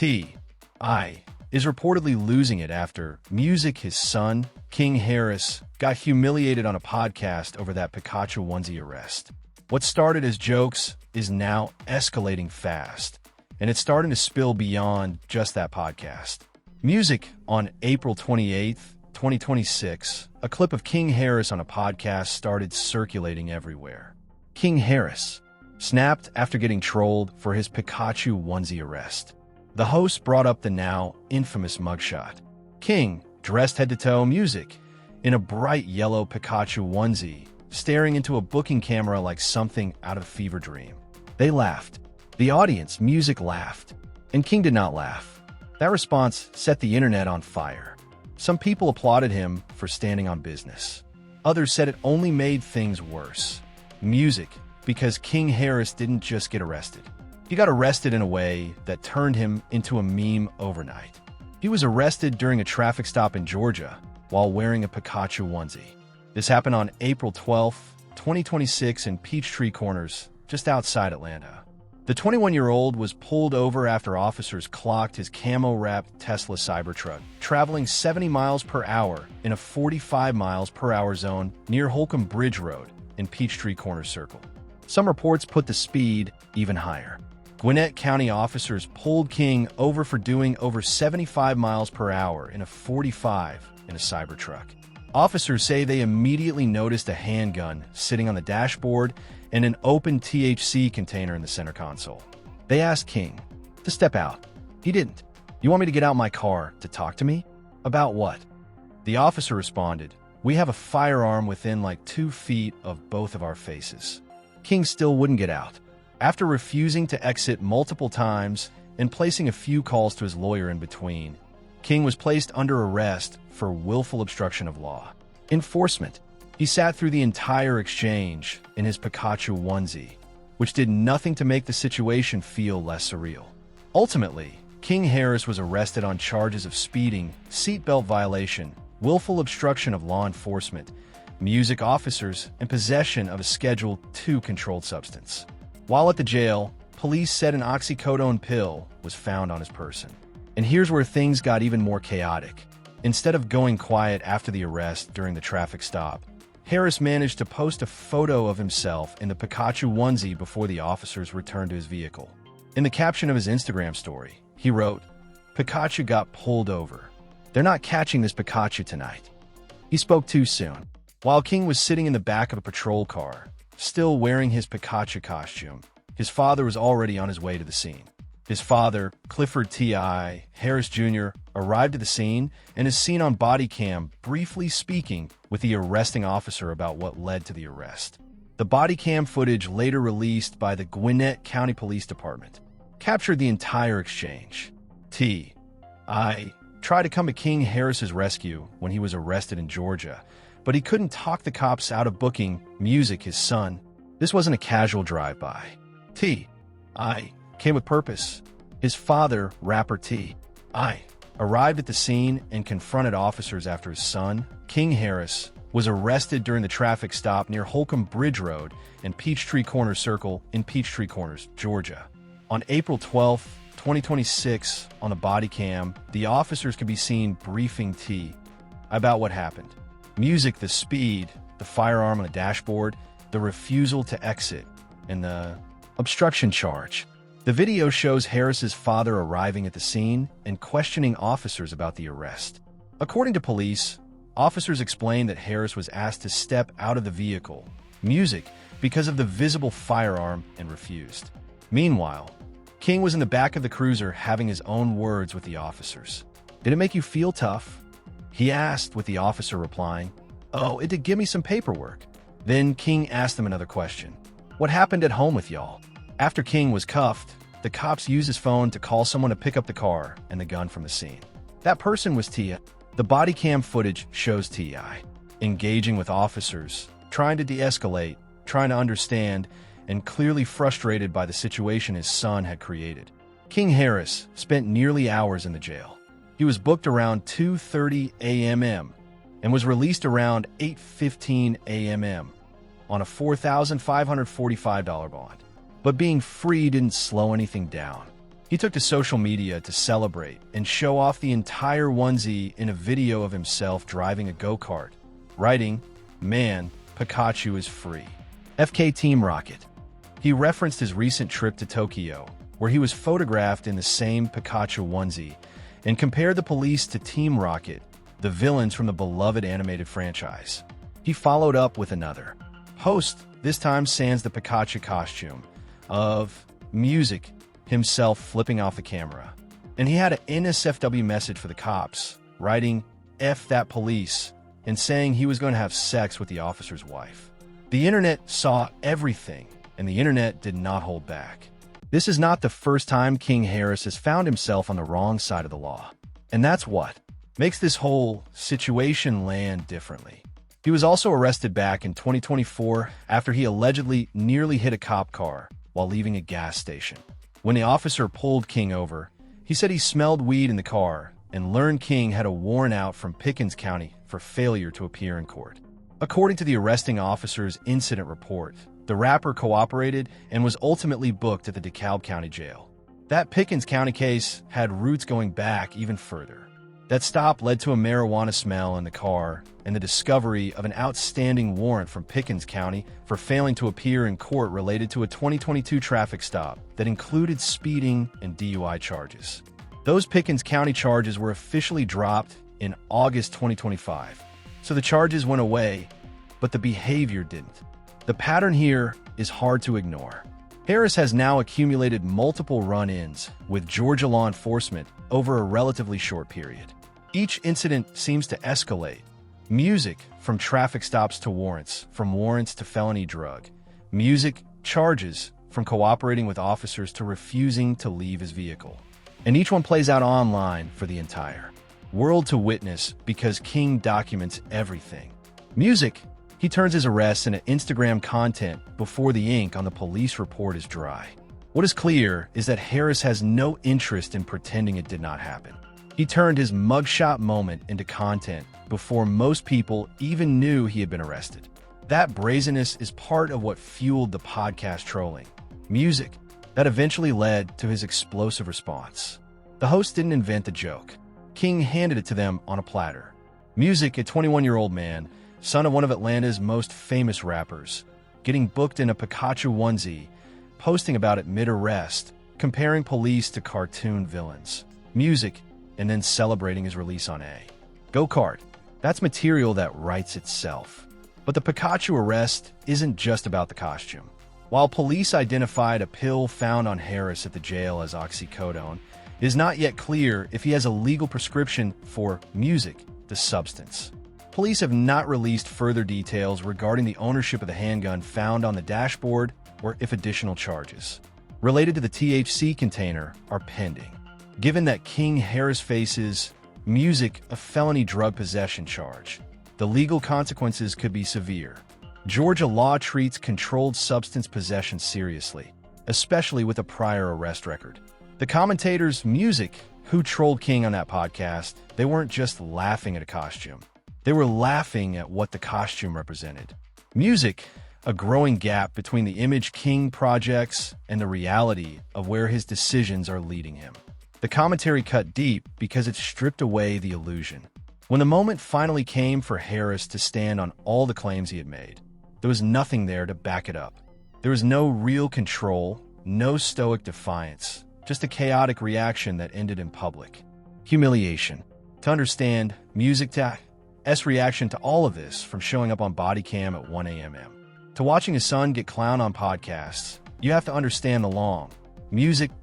T.I. is reportedly losing it after Music, his son, King Harris, got humiliated on a podcast over that Pikachu onesie arrest. What started as jokes is now escalating fast, and it's starting to spill beyond just that podcast. Music, on April 28th, 2026, a clip of King Harris on a podcast started circulating everywhere. King Harris snapped after getting trolled for his Pikachu onesie arrest. The host brought up the now infamous mugshot. King, dressed head to toe, Music, in a bright yellow Pikachu onesie, staring into a booking camera like something out of a fever dream. They laughed. The audience, Music, laughed. And King did not laugh. That response set the internet on fire. Some people applauded him for standing on business. Others said it only made things worse. Music, because King Harris didn't just get arrested. He got arrested in a way that turned him into a meme overnight. He was arrested during a traffic stop in Georgia while wearing a Pikachu onesie. This happened on April 12, 2026 in Peachtree Corners, just outside Atlanta. The 21-year-old was pulled over after officers clocked his camo-wrapped Tesla Cybertruck, traveling 70 miles per hour in a 45 miles per hour zone near Holcomb Bridge Road in Peachtree Corners Circle. Some reports put the speed even higher. Gwinnett County officers pulled King over for doing over 75 miles per hour in a 45 in a Cybertruck. Officers say they immediately noticed a handgun sitting on the dashboard and an open THC container in the center console. They asked King to step out. He didn't. "You want me to get out my car to talk to me? About what?" The officer responded, "We have a firearm within like 2 feet of both of our faces." King still wouldn't get out. After refusing to exit multiple times and placing a few calls to his lawyer in between, King was placed under arrest for willful obstruction of law. Enforcement. He sat through the entire exchange in his Pikachu onesie, which did nothing to make the situation feel less surreal. Ultimately, King Harris was arrested on charges of speeding, seatbelt violation, willful obstruction of law enforcement, Music officers, and possession of a Schedule II controlled substance. While at the jail, police said an oxycodone pill was found on his person. And here's where things got even more chaotic. Instead of going quiet after the arrest during the traffic stop, Harris managed to post a photo of himself in the Pikachu onesie before the officers returned to his vehicle. In the caption of his Instagram story, he wrote, "Pikachu got pulled over. They're not catching this Pikachu tonight." He spoke too soon. While King was sitting in the back of a patrol car, still wearing his Pikachu costume, his father was already on his way to the scene. His father, Clifford T.I. Harris Jr., arrived at the scene and is seen on body cam briefly speaking with the arresting officer about what led to the arrest. The body cam footage, later released by the Gwinnett County Police Department, captured the entire exchange. T.I. tried to come to King Harris's rescue when he was arrested in Georgia, but he couldn't talk the cops out of booking Music, his son. This wasn't a casual drive-by. T.I. came with purpose. His father, rapper T.I., arrived at the scene and confronted officers after his son, King Harris, was arrested during the traffic stop near Holcomb Bridge Road and Peachtree Corners Circle in Peachtree Corners, Georgia. On April 12, 2026, on a body cam, the officers could be seen briefing T about what happened. Music, the speed, the firearm on the dashboard, the refusal to exit, and the obstruction charge. The video shows Harris's father arriving at the scene and questioning officers about the arrest. According to police, officers explained that Harris was asked to step out of the vehicle, Music, because of the visible firearm, and refused. Meanwhile, King was in the back of the cruiser having his own words with the officers. "Did it make you feel tough?" he asked, with the officer replying, "Oh, it did give me some paperwork." Then King asked him another question. "What happened at home with y'all?" After King was cuffed, the cops used his phone to call someone to pick up the car and the gun from the scene. That person was Tia. The body cam footage shows T.I. engaging with officers, trying to de-escalate, trying to understand, and clearly frustrated by the situation his son had created. King Harris spent nearly hours in the jail. He was booked around 2:30 a.m. and was released around 8:15 a.m. on a $4,545 bond. But being free didn't slow anything down. He took to social media to celebrate and show off the entire onesie in a video of himself driving a go-kart, writing, "Man, Pikachu is free." FK Team Rocket. He referenced his recent trip to Tokyo, where he was photographed in the same Pikachu onesie, and compared the police to Team Rocket, the villains from the beloved animated franchise. He followed up with another post, this time sans the Pikachu costume, of music, himself flipping off the camera. And he had an NSFW message for the cops, writing, "F that police," and saying he was going to have sex with the officer's wife. The internet saw everything, and the internet did not hold back. This is not the first time King Harris has found himself on the wrong side of the law. And that's what makes this whole situation land differently. He was also arrested back in 2024 after he allegedly nearly hit a cop car while leaving a gas station. When the officer pulled King over, he said he smelled weed in the car and learned King had a warrant out from Pickens County for failure to appear in court. According to the arresting officer's incident report, the rapper cooperated and was ultimately booked at the DeKalb County Jail. That Pickens County case had roots going back even further. That stop led to a marijuana smell in the car and the discovery of an outstanding warrant from Pickens County for failing to appear in court related to a 2022 traffic stop that included speeding and DUI charges. Those Pickens County charges were officially dropped in August 2025, so the charges went away, but the behavior didn't. The pattern here is hard to ignore. Harris has now accumulated multiple run-ins with Georgia law enforcement over a relatively short period. Each incident seems to escalate. Music, from traffic stops to warrants, from warrants to felony drug. Music, charges, from cooperating with officers to refusing to leave his vehicle. And each one plays out online for the entire world to witness because King documents everything. Music, he turns his arrests into Instagram content before the ink on the police report is dry. What is clear is that Harris has no interest in pretending it did not happen. He turned his mugshot moment into content before most people even knew he had been arrested. That brazenness is part of what fueled the podcast trolling. Music, that eventually led to his explosive response. The host didn't invent the joke. King handed it to them on a platter. Music, a 21-year-old man, son of one of Atlanta's most famous rappers, getting booked in a Pikachu onesie, posting about it mid-arrest, comparing police to cartoon villains. Music, and then celebrating his release on a go-kart. That's material that writes itself. But the Pikachu arrest isn't just about the costume. While police identified a pill found on Harris at the jail as oxycodone, it is not yet clear if he has a legal prescription for music, the substance. Police have not released further details regarding the ownership of the handgun found on the dashboard or if additional charges related to the THC container are pending. Given that King Harris faces music, a felony drug possession charge, the legal consequences could be severe. Georgia law treats controlled substance possession seriously, especially with a prior arrest record. The commentators, Music, who trolled King on that podcast, they weren't just laughing at a costume. They were laughing at what the costume represented. Music, a growing gap between the image King projects and the reality of where his decisions are leading him. The commentary cut deep because it stripped away the illusion. When the moment finally came for Harris to stand on all the claims he had made, there was nothing there to back it up. There was no real control, no stoic defiance, just a chaotic reaction that ended in public humiliation. To understand Music's reaction to all of this, from showing up on body cam at 1 a.m. to watching his son get clowned on podcasts, you have to understand the long,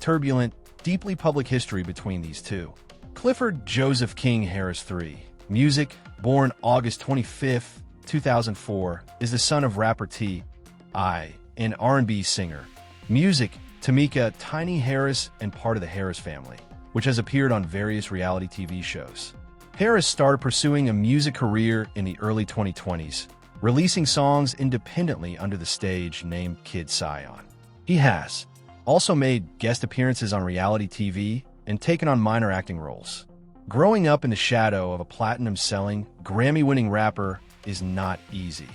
turbulent, deeply public history between these two. Clifford Joseph King Harris III, Music, born August 25, 2004, is the son of rapper T.I., an R&B singer. Music, Tamika Tiny Harris, and part of the Harris family, which has appeared on various reality TV shows. Harris started pursuing a music career in the early 2020s, releasing songs independently under the stage name Kid Scion. He has also made guest appearances on reality TV and taken on minor acting roles. Growing up in the shadow of a platinum-selling, Grammy-winning rapper is not easy.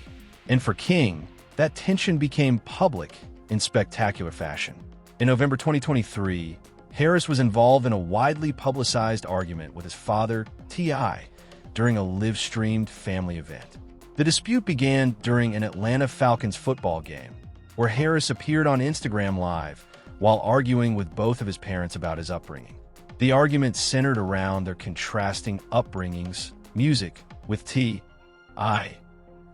And for King, that tension became public in spectacular fashion. In November 2023, Harris was involved in a widely publicized argument with his father, T.I., during a live-streamed family event. The dispute began during an Atlanta Falcons football game, where Harris appeared on Instagram Live while arguing with both of his parents about his upbringing. The argument centered around their contrasting upbringings, music with T.I.,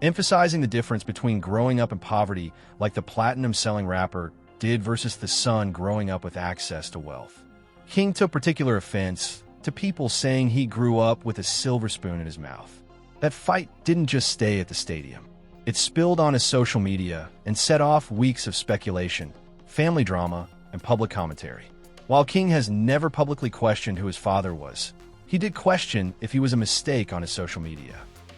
emphasizing the difference between growing up in poverty like the platinum-selling rapper did versus the son growing up with access to wealth. King took particular offense to people saying he grew up with a silver spoon in his mouth. That fight didn't just stay at the stadium. It spilled on his social media and set off weeks of speculation, family drama, and public commentary. While King has never publicly questioned who his father was, he did question if he was a mistake on his social media.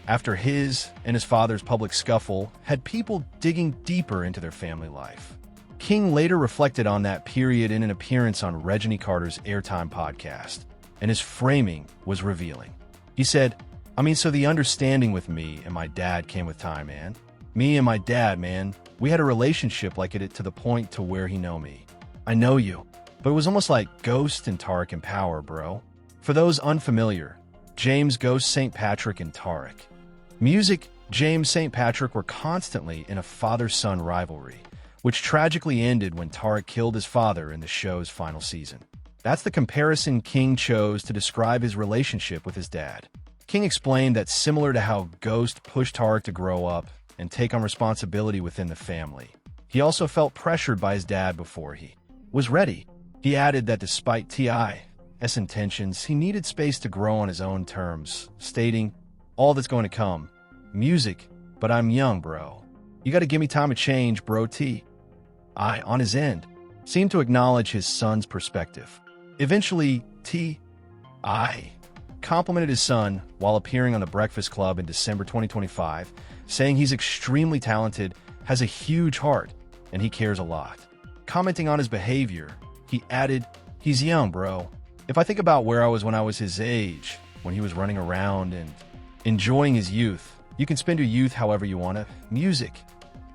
After his and his father's public scuffle had people digging deeper into their family life. King later reflected on that period in an appearance on Reggie Carter's Airtime podcast, and his framing was revealing. He said, so the understanding with me and my dad came with time, man. Me and my dad, man, we had a relationship like it to the point to where he know me. I know you, but it was almost like Ghost and Tarek in Power, bro. For those unfamiliar, James Ghost St. Patrick and Tarek. Music, James St. Patrick were constantly in a father-son rivalry, which tragically ended when Tarek killed his father in the show's final season. That's the comparison King chose to describe his relationship with his dad. King explained that similar to how Ghost pushed Tarek to grow up and take on responsibility within the family, he also felt pressured by his dad before he was ready. He added that despite T.I.'s intentions, he needed space to grow on his own terms, stating, "All that's going to come. Music, but I'm young, bro. You gotta give me time to change, bro." T.I., on his end, seemed to acknowledge his son's perspective. Eventually, T.I. complimented his son while appearing on The Breakfast Club in December 2025, saying he's extremely talented, has a huge heart, and he cares a lot. Commenting on his behavior, he added, "He's young, bro. If I think about where I was when I was his age, when he was running around and enjoying his youth, you can spend your youth however you want to. Music.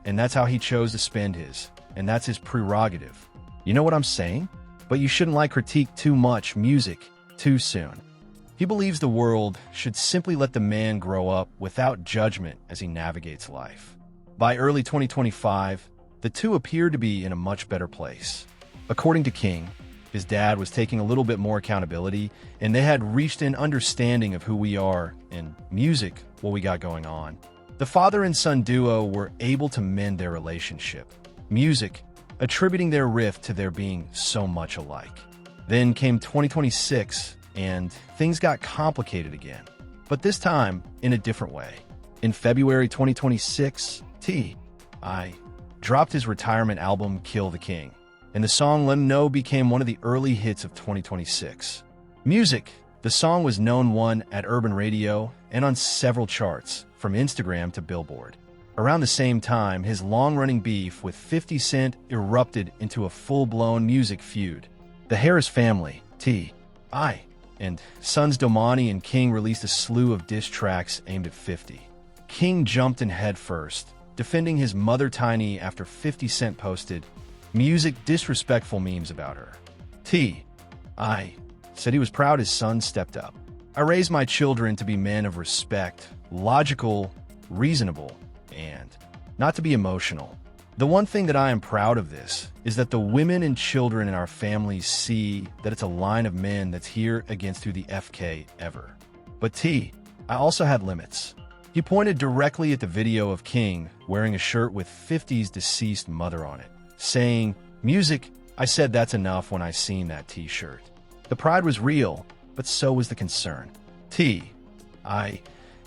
And that's how he chose to spend his. And that's his prerogative. You know what I'm saying? But you shouldn't critique too much music too soon." He believes the world should simply let the man grow up without judgment as he navigates life. By early 2025, the two appeared to be in a much better place. According to King, his dad was taking a little bit more accountability, and they had reached an understanding of who we are and music, what we got going on. The father and son duo were able to mend their relationship. Music, attributing their rift to their being so much alike. Then came 2026, and things got complicated again, but this time in a different way. In February 2026, T.I. dropped his retirement album Kill the King, and the song Let 'Em Know became one of the early hits of 2026. Music, the song was known one at Urban Radio and on several charts, from Instagram to Billboard. Around the same time, his long-running beef with 50 Cent erupted into a full-blown music feud. The Harris family, T.I., and sons Domani and King released a slew of diss tracks aimed at 50. King jumped in headfirst, defending his mother Tiny after 50 Cent posted music disrespectful memes about her. T.I. said he was proud his son stepped up. "I raised my children to be men of respect, logical, reasonable, and not to be emotional. The one thing that I am proud of this is that the women and children in our families see that it's a line of men that's here against who the FK ever." But I also had limits. He pointed directly at the video of King wearing a shirt with 50's deceased mother on it, saying, "Music, I said that's enough when I seen that t-shirt." The pride was real, but so was the concern. I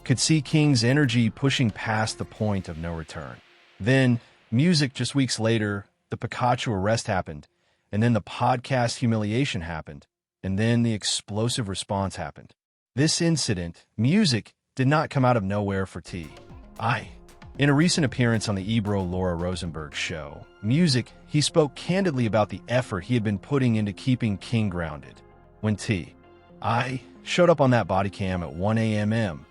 could see King's energy pushing past the point of no return. Then, music, just weeks later, the Pikachu arrest happened, and then the podcast humiliation happened, and then the explosive response happened. This incident, music, did not come out of nowhere for T.I. In a recent appearance on the Ebro Laura Rosenberg show, Music, he spoke candidly about the effort he had been putting into keeping King grounded. When T.I. showed up on that body cam at 1 a.m.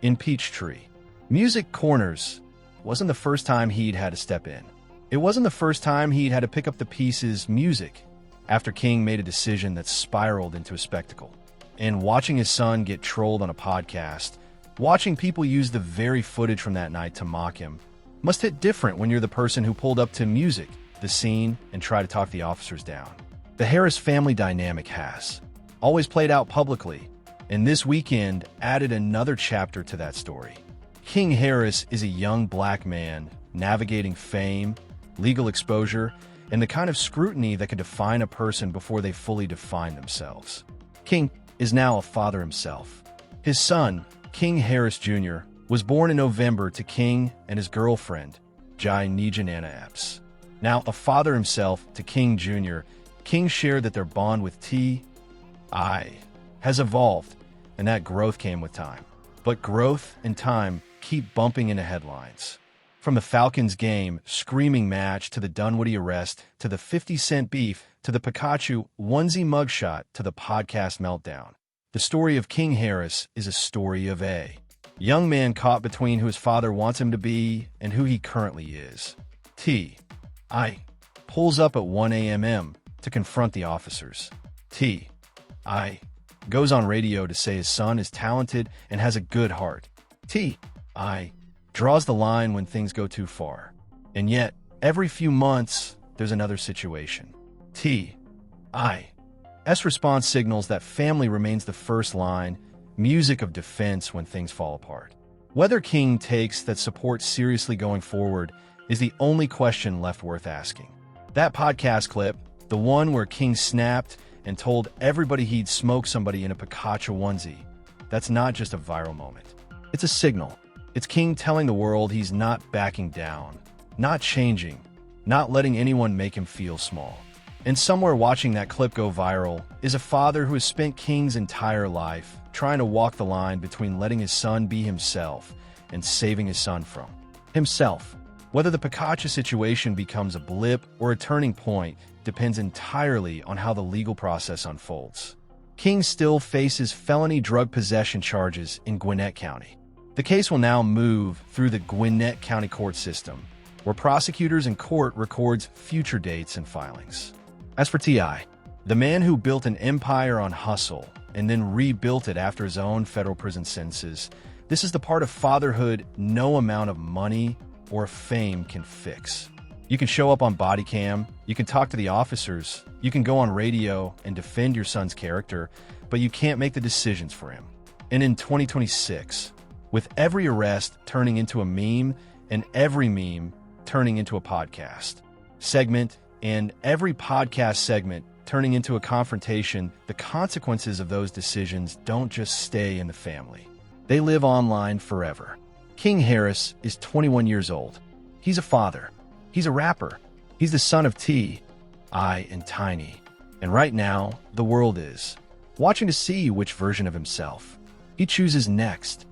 in Peachtree, Music Corners wasn't the first time he'd had to step in. It wasn't the first time he'd had to pick up the pieces. Music after King made a decision that spiraled into a spectacle. And watching his son get trolled on a podcast, watching people use the very footage from that night to mock him, must hit different when you're the person who pulled up to music, the scene, and tried to talk the officers down. The Harris family dynamic has always played out publicly, and this weekend added another chapter to that story. King Harris is a young black man navigating fame, legal exposure, and the kind of scrutiny that could define a person before they fully define themselves. King is now a father himself. His son, King Harris Jr., was born in November to King and his girlfriend, Jai Nijanana Epps. Now a father himself to King Jr., King shared that their bond with T.I. has evolved, and that growth came with time. But growth and time keep bumping into headlines. From the Falcons game screaming match to the Dunwoody arrest to the 50 Cent beef to the Pikachu onesie mugshot to the podcast meltdown. The story of King Harris is a story of a young man caught between who his father wants him to be and who he currently is. T.I. pulls up at 1 a.m. to confront the officers. T.I. goes on radio to say his son is talented and has a good heart. T.I. draws the line when things go too far. And yet, every few months, there's another situation. T.I.'s response signals that family remains the first line, music of defense when things fall apart. Whether King takes that support seriously going forward is the only question left worth asking. That podcast clip, the one where King snapped and told everybody he'd smoke somebody in a Pikachu onesie, that's not just a viral moment. It's a signal. It's King telling the world he's not backing down, not changing, not letting anyone make him feel small. And somewhere watching that clip go viral is a father who has spent King's entire life trying to walk the line between letting his son be himself and saving his son from himself. Whether the Pikachu situation becomes a blip or a turning point depends entirely on how the legal process unfolds. King still faces felony drug possession charges in Gwinnett County. The case will now move through the Gwinnett County court system, where prosecutors and court records future dates and filings. As for T.I., the man who built an empire on hustle and then rebuilt it after his own federal prison sentences, this is the part of fatherhood no amount of money or fame can fix. You can show up on body cam, you can talk to the officers, you can go on radio and defend your son's character, but you can't make the decisions for him. And in 2026, with every arrest turning into a meme and every meme turning into a podcast segment and every podcast segment turning into a confrontation, the consequences of those decisions don't just stay in the family. They live online forever. King Harris is 21 years old. He's a father. He's a rapper. He's the son of T.I. and Tiny. And right now, the world is watching to see which version of himself he chooses next.